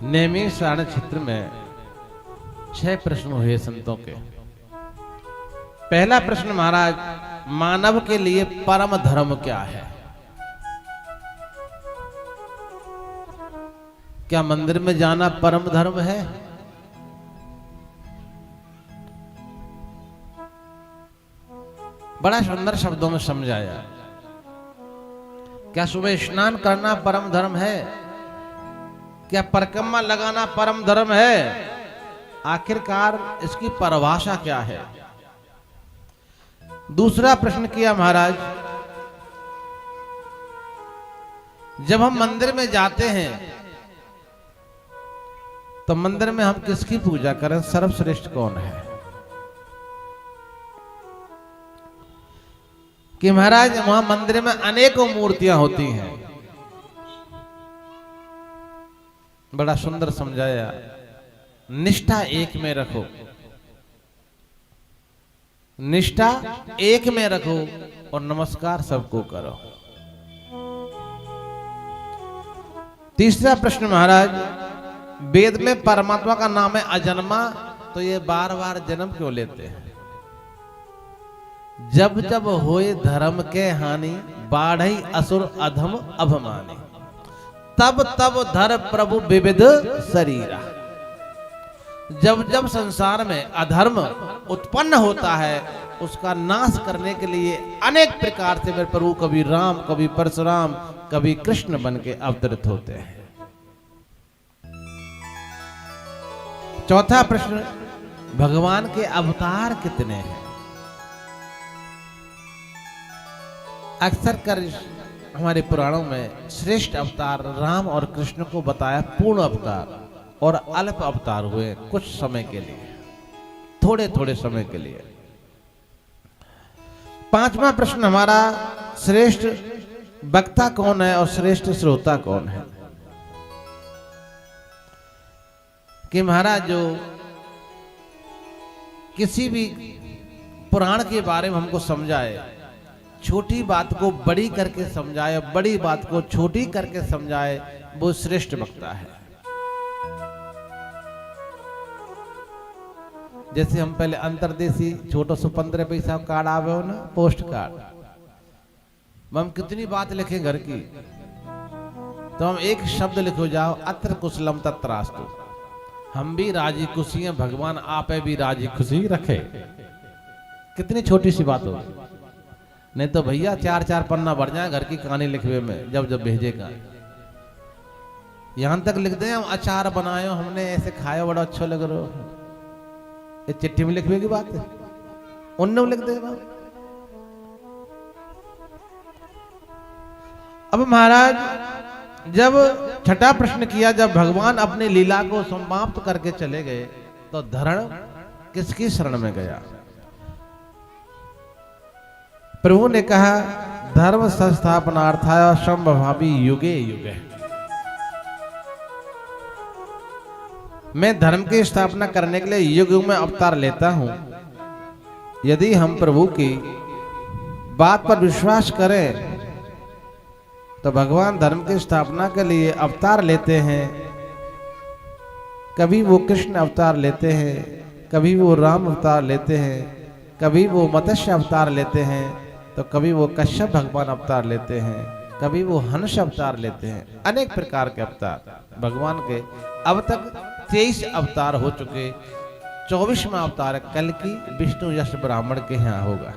नैमिषारण्य क्षेत्र में 6 प्रश्न हुए संतों के। पहला प्रश्न महाराज, मानव के लिए परम धर्म क्या है? क्या मंदिर में जाना परम धर्म है? बड़ा सुंदर शब्दों में समझाया। क्या सुबह स्नान करना परम धर्म है? क्या परिक्रमा लगाना परम धर्म है? आखिरकार इसकी परिभाषा क्या है? दूसरा प्रश्न किया महाराज, जब हम मंदिर में जाते हैं तो मंदिर में हम किसकी पूजा करें? सर्वश्रेष्ठ कौन है? कि महाराज वहां मंदिर में अनेकों मूर्तियां होती हैं। बड़ा सुंदर समझाया। निष्ठा एक में रखो, निष्ठा एक में रखो और नमस्कार सबको करो। तीसरा प्रश्न महाराज, वेद में परमात्मा का नाम है अजन्मा, तो ये बार बार जन्म क्यों लेते हैं? जब जब होए धर्म के हानि, बाढ़ई असुर अधम अभमानी, तब तब धर प्रभु विविध शरीरा। जब जब संसार में अधर्म उत्पन्न होता है, उसका नाश करने के लिए अनेक प्रकार से मेरे प्रभु कभी राम, कभी परशुराम, कभी कृष्ण बन के अवतरित होते हैं। चौथा प्रश्न, भगवान के अवतार कितने हैं? अक्सर कर हमारे पुराणों में श्रेष्ठ अवतार राम और कृष्ण को बताया पूर्ण अवतार, और अल्प अवतार हुए कुछ समय के लिए, थोड़े थोड़े समय के लिए। पांचवा प्रश्न हमारा, श्रेष्ठ वक्ता कौन है और श्रेष्ठ श्रोता कौन है? कि महाराज जो किसी भी पुराण के बारे में हमको समझाए, छोटी बात को बड़ी करके समझाए, बड़ी बात को छोटी करके समझाए, वो श्रेष्ठ वक्ता है। जैसे हम पहले अंतरदेशी छोटो सो 15 पैसा कार्ड आवे हो ना, पोस्ट कार्ड, हम कितनी बात लिखें घर की, तो हम एक शब्द लिखो जाओ, अत्र कुशलम तत्रास्तु। हम भी राजी खुशी हैं, भगवान आपे भी राजी खुशी रखे। कितनी छोटी सी बात होगी। नहीं तो भैया 4-4 पन्ना बढ़ जाए घर की कहानी लिखवे में, जब जब भेजेगा। यहां तक लिख दें हम अचार बनायो हमने, ऐसे खायो, बड़ा अच्छा लग रहा हो, ये चिट्ठी में लिखवे की बात है, उनने लिख देगा। अब महाराज जब छठा प्रश्न किया, जब भगवान अपनी लीला को समाप्त करके चले गए तो धरण किसकी शरण में गया? प्रभु ने कहा, धर्म संस्थापनार्थाय संभवामि युगे युगे। मैं धर्म की स्थापना करने के लिए युग युग में अवतार लेता हूं। यदि हम प्रभु की बात पर विश्वास करें तो भगवान धर्म की स्थापना के लिए अवतार लेते हैं। कभी वो कृष्ण अवतार लेते हैं, कभी वो राम अवतार लेते हैं, कभी वो मत्स्य अवतार लेते हैं, तो कभी वो कश्यप भगवान अवतार लेते हैं, कभी वो हंस अवतार लेते हैं। अनेक प्रकार के अवतार भगवान के अब तक 23 अवतार हो चुके। 24वां अवतार कल की विष्णु यश ब्राह्मण के यहाँ होगा।